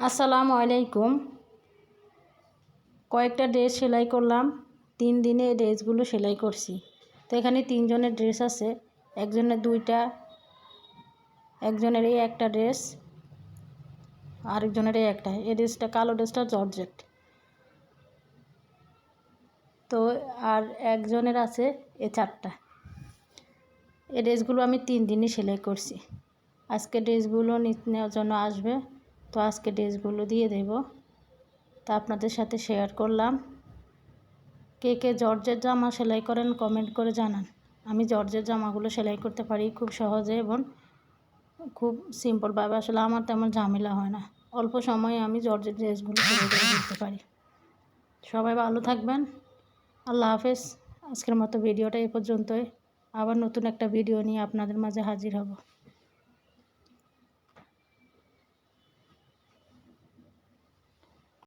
আসসালামু আলাইকুম। কয়েকটা ড্রেস সেলাই করলাম। 3 দিনে এই ড্রেসগুলো সেলাই করছি। তো এখানে 3 জনের ড্রেস আছে, একজনের 2টা, একজনের এই একটা ড্রেস, আরেকজনের এই একটা। এই ড্রেসটা কালো ড্রেসটা জর্জেট। তো আর একজনের আছে এই 4টা। এই ড্রেসগুলো আমি 3 দিনে সেলাই করছি। আজকে ড্রেসগুলো নেওয়ার জন্য আসবে, তো আজকে ড্রেসগুলো দিয়ে দেব। তা আপনাদের সাথে শেয়ার করলাম। কে কে জর্জেট জামা সেলাই করেন কমেন্ট করে জানান। আমি জর্জেট জামাগুলো সেলাই করতে পারি খুব সহজে এবং খুব সিম্পলভাবে। আসলে আমার তেমন ঝামেলা হয় না, অল্প সময়ে আমি জর্জেট ড্রেসগুলো সেলাই করে দিতে পারি। সবাই ভালো থাকবেন। আল্লাহ হাফেজ। আজকের মতো ভিডিওটা এ পর্যন্তই। আবার নতুন একটা ভিডিও নিয়ে আপনাদের মাঝে হাজির হব।